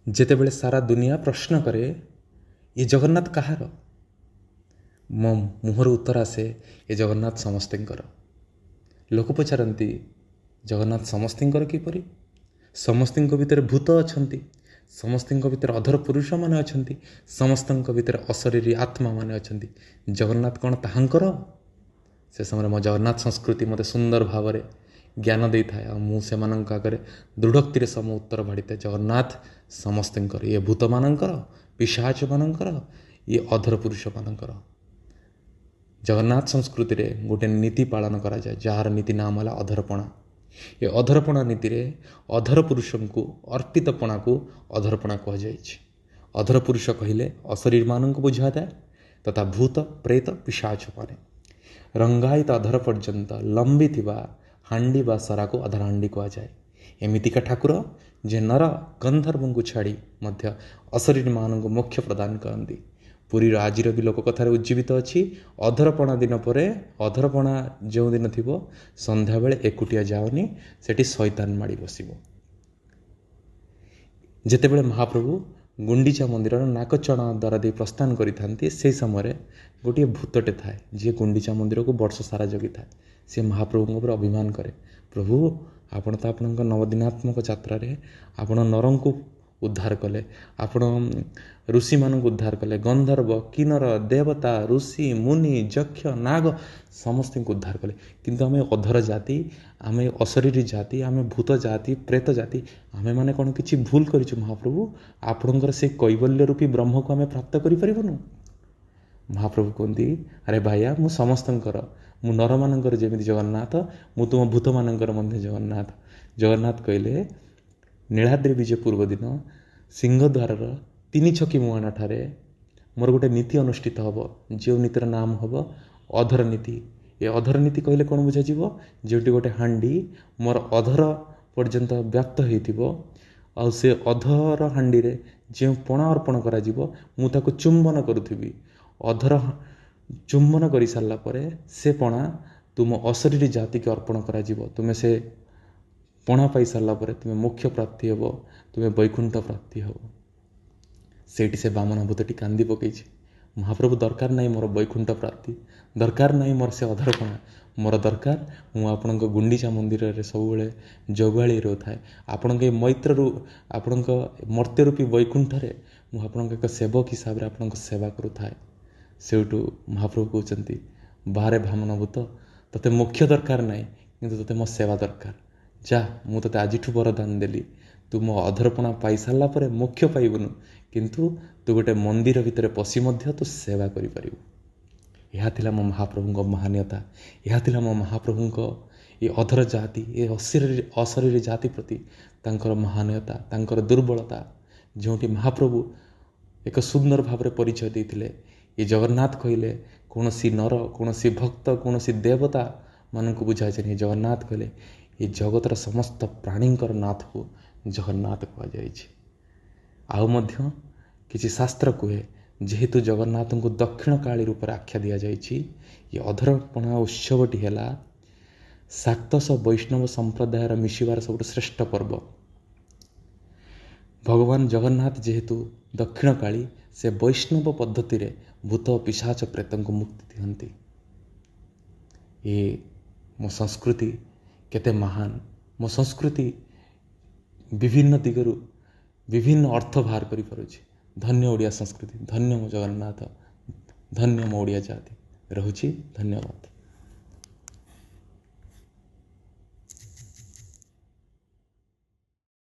ଯେତେବେଳେ ସାରା ଦୁନିଆ ପ୍ରଶ୍ନ କରେ ଏ ଜଗନ୍ନାଥ କାହାର, ମୋ ମୁହଁରୁ ଉତ୍ତର ଆସେ ଏ ଜଗନ୍ନାଥ ସମସ୍ତଙ୍କର। ଲୋକ ପଚାରନ୍ତି ଜଗନ୍ନାଥ ସମସ୍ତଙ୍କର କିପରି? ସମସ୍ତଙ୍କ ଭିତରେ ଭୂତ ଅଛନ୍ତି, ସମସ୍ତଙ୍କ ଭିତରେ ଅଧର ପୁରୁଷମାନେ ଅଛନ୍ତି, ସମସ୍ତଙ୍କ ଭିତରେ ଅଶରୀରୀ ଆତ୍ମାମାନେ ଅଛନ୍ତି। ଜଗନ୍ନାଥ କ'ଣ ତାହାଙ୍କର? ସେ ସମୟରେ ମୋ ଜଗନ୍ନାଥ ସଂସ୍କୃତି ମୋତେ ସୁନ୍ଦର ଭାବରେ ଜ୍ଞାନ ଦେଇଥାଏ ଆଉ ମୁଁ ସେମାନଙ୍କ ଆଗରେ ଦୃଢ଼ୋକ୍ତିରେ ସମ ଉତ୍ତର ବାଢ଼ିଥାଏ, ଜଗନ୍ନାଥ ସମସ୍ତଙ୍କର। ଇଏ ଭୂତମାନଙ୍କର, ପିଶାଚମାନଙ୍କର, ଇଏ ଅଧର ପୁରୁଷମାନଙ୍କର। ଜଗନ୍ନାଥ ସଂସ୍କୃତିରେ ଗୋଟେ ନୀତି ପାଳନ କରାଯାଏ, ଯାହାର ନୀତି ନାମ ହେଲା ଅଧରପଣା। ଏ ଅଧରପଣା ନୀତିରେ ଅଧର ପୁରୁଷଙ୍କୁ ଅର୍ପିତ ପଣାକୁ ଅଧରପଣା କୁହାଯାଇଛି। ଅଧର ପୁରୁଷ କହିଲେ ଅଶରୀରମାନଙ୍କୁ ବୁଝାଯାଏ ତଥା ଭୂତ ପ୍ରେତ ପିଶାଚମାନେ। ରଙ୍ଗାୟିତ ଅଧର ପର୍ଯ୍ୟନ୍ତ ଲମ୍ବିଥିବା ହାଣ୍ଡି ବା ସରାକୁ ଅଧରହାଣ୍ଡି କୁହାଯାଏ। ଏମିତିକା ଠାକୁର ଯେ ନର ଗନ୍ଧର୍ବଙ୍କୁ ଛାଡ଼ି ମଧ୍ୟ ଅଶରୀରମାନଙ୍କୁ ମୋକ୍ଷ ପ୍ରଦାନ କରନ୍ତି। ପୁରୀର ଆଜିର ବି ଲୋକକଥାରେ ଉଜ୍ଜୀବିତ ଅଛି, ଅଧରପଣା ଦିନ ପରେ, ଅଧରପଣା ଯେଉଁଦିନ ଥିବ ସନ୍ଧ୍ୟାବେଳେ ଏକୁଟିଆ ଯାଅନି, ସେଠି ଶୈତାନ ମାଡ଼ି ବସିବ। ଯେତେବେଳେ ମହାପ୍ରଭୁ ଗୁଣ୍ଡିଚା ମନ୍ଦିରର ନାକଚଣା ଦ୍ୱାରା ଦେଇ ପ୍ରସ୍ଥାନ କରିଥାନ୍ତି, ସେହି ସମୟରେ ଗୋଟିଏ ଭୂତଟେ ଥାଏ ଯିଏ ଗୁଣ୍ଡିଚା ମନ୍ଦିରକୁ ବର୍ଷ ସାରା ଜଗିଥାଏ। ସେ ମହାପ୍ରଭୁଙ୍କ ଉପରେ ଅଭିମାନ କରେ, ପ୍ରଭୁ ଆପଣ ତ ଆପଣଙ୍କ ନବଦିନାତ୍ମକ ଯାତ୍ରାରେ ଆପଣ ନରଙ୍କୁ ଉଦ୍ଧାର କଲେ, ଆପଣ ଋଷିମାନଙ୍କୁ ଉଦ୍ଧାର କଲେ, ଗନ୍ଧର୍ବ କିନ୍ନର ଦେବତା ଋଷି ମୁନି ଯକ୍ଷ ନାଗ ସମସ୍ତଙ୍କୁ ଉଦ୍ଧାର କଲେ, କିନ୍ତୁ ଆମେ ଅଧର ଜାତି, ଆମେ ଅଶରୀରୀ ଜାତି, ଆମେ ଭୂତ ଜାତି, ପ୍ରେତ ଜାତି, ଆମେମାନେ କ'ଣ କିଛି ଭୁଲ କରିଛୁ ମହାପ୍ରଭୁ? ଆପଣଙ୍କର ସେ କୈବଲ୍ୟ ରୂପୀ ବ୍ରହ୍ମକୁ ଆମେ ପ୍ରାପ୍ତ କରିପାରିବୁନୁ? ମହାପ୍ରଭୁ କୁହନ୍ତି, ଆରେ ଭାଇଆ, ମୁଁ ସମସ୍ତଙ୍କର, ମୁଁ ନରମାନଙ୍କର ଯେମିତି ଜଗନ୍ନାଥ, ମୁଁ ତୁମ ଭୂତମାନଙ୍କର ମଧ୍ୟ ଜଗନ୍ନାଥ। ଜଗନ୍ନାଥ କହିଲେ, ନୀଳାଦ୍ରି ବିଜେ ପୂର୍ବ ଦିନ ସିଂହଦ୍ୱାରର 3 ଛକି ମୁହାଣଠାରେ ମୋର ଗୋଟେ ନୀତି ଅନୁଷ୍ଠିତ ହେବ, ଯେଉଁ ନୀତିର ନାମ ହେବ ଅଧର ନୀତି। ଏ ଅଧର ନୀତି କହିଲେ କ'ଣ ବୁଝାଯିବ? ଯେଉଁଠି ଗୋଟେ ହାଣ୍ଡି ମୋର ଅଧର ପର୍ଯ୍ୟନ୍ତ ବ୍ୟାପ୍ତ ହେଇଥିବ ଆଉ ସେ ଅଧର ହାଣ୍ଡିରେ ଯେଉଁ ପଣା ଅର୍ପଣ କରାଯିବ ମୁଁ ତାକୁ ଚୁମ୍ବନ କରୁଥିବି। ଅଧର ଚୁମ୍ବନ କରିସାରିଲା ପରେ ସେ ପଣା ତୁମ ଅଶରୀରୀ ଜାତିକି ଅର୍ପଣ କରାଯିବ। ତୁମେ ସେ ପଣା ପାଇସାରିଲା ପରେ ତୁମେ ମୋକ୍ଷ ପ୍ରାପ୍ତି ହେବ, ତୁମେ ବୈକୁଣ୍ଠ ପ୍ରାପ୍ତି ହେବ। ସେଇଠି ସେ ବାମନ ଭୂତଟି କାନ୍ଦି ପକେଇଛି, ମହାପ୍ରଭୁ ଦରକାର ନାହିଁ ମୋର ବୈକୁଣ୍ଠ ପ୍ରାପ୍ତି, ଦରକାର ନାହିଁ ମୋର ସେ ଅଧରପଣା, ମୋର ଦରକାର ମୁଁ ଆପଣଙ୍କ ଗୁଣ୍ଡିଚା ମନ୍ଦିରରେ ସବୁବେଳେ ଜଗୁଆଳି ରହୁଥାଏ, ଆପଣଙ୍କ ଏ ମୈତ୍ରରୁ, ଆପଣଙ୍କ ମର୍ତ୍ତ୍ୟ ରୂପୀ ବୈକୁଣ୍ଠରେ ମୁଁ ଆପଣଙ୍କ ଏକ ସେବକ ହିସାବରେ ଆପଣଙ୍କ ସେବା କରୁଥାଏ। ସେଇଠୁ ମହାପ୍ରଭୁ କହୁଛନ୍ତି, ବାହାରେ ବାମନ ଭୂତ, ତୋତେ ମୋକ୍ଷ ଦରକାର ନାହିଁ, କିନ୍ତୁ ତୋତେ ମୋ ସେବା ଦରକାର। ଯା, ମୁଁ ତୋତେ ଆଜିଠୁ ବରଦାନ ଦେଲି, ତୁ ମୋ ଅଧରପଣା ପାଇସାରିଲା ପରେ ମୋକ୍ଷ ପାଇବୁନୁ, କିନ୍ତୁ ତୁ ଗୋଟେ ମନ୍ଦିର ଭିତରେ ପଶି ମଧ୍ୟ ତୁ ସେବା କରିପାରିବୁ। ଏହା ଥିଲା ମୋ ମହାପ୍ରଭୁଙ୍କ ମହାନୀୟତା, ଏହା ଥିଲା ମୋ ମହାପ୍ରଭୁଙ୍କ ଏ ଅଧର ଜାତି, ଏ ଅଶରୀରୀ ଜାତି ପ୍ରତି ତାଙ୍କର ମହାନୀୟତା, ତାଙ୍କର ଦୁର୍ବଳତା, ଯେଉଁଠି ମହାପ୍ରଭୁ ଏକ ସୁନ୍ଦର ଭାବରେ ପରିଚୟ ଦେଇଥିଲେ। ଏ ଜଗନ୍ନାଥ କହିଲେ କୌଣସି ନର, କୌଣସି ଭକ୍ତ, କୌଣସି ଦେବତା ମାନଙ୍କୁ ବୁଝାଯାଏନି। ଜଗନ୍ନାଥ କହିଲେ ଏ ଜଗତର ସମସ୍ତ ପ୍ରାଣୀଙ୍କର ନାଥକୁ ଜଗନ୍ନାଥ କୁହାଯାଇଛି। ଆଉ ମଧ୍ୟ କିଛି ଶାସ୍ତ୍ର କୁହେ, ଯେହେତୁ ଜଗନ୍ନାଥଙ୍କୁ ଦକ୍ଷିଣ କାଳୀ ରୂପରେ ଆଖ୍ୟା ଦିଆଯାଇଛି, ଏ ଅଧରପଣା ଉତ୍ସବଟି ହେଲା ଶାକ୍ତଶ ବୈଷ୍ଣବ ସମ୍ପ୍ରଦାୟର ମିଶିବାର ସବୁଠୁ ଶ୍ରେଷ୍ଠ ପର୍ବ। ଭଗବାନ ଜଗନ୍ନାଥ ଯେହେତୁ ଦକ୍ଷିଣ କାଳୀ, ସେ ବୈଷ୍ଣବ ପଦ୍ଧତିରେ ଭୂତ ପିଶାଚ ପ୍ରେତଙ୍କୁ ମୁକ୍ତି ଦିଅନ୍ତି। ଏ ମୋ ସଂସ୍କୃତି କେତେ ମହାନ, ମୋ ସଂସ୍କୃତି ବିଭିନ୍ନ ଦିଗରୁ ବିଭିନ୍ନ ଅର୍ଥ ବାହାର କରିପାରୁଛି। ଧନ୍ୟ ଓଡ଼ିଆ ସଂସ୍କୃତି, ଧନ୍ୟ ମୋ ଜଗନ୍ନାଥ, ଧନ୍ୟ ମୋ ଓଡ଼ିଆ ଜାତି। ରହୁଛି, ଧନ୍ୟବାଦ।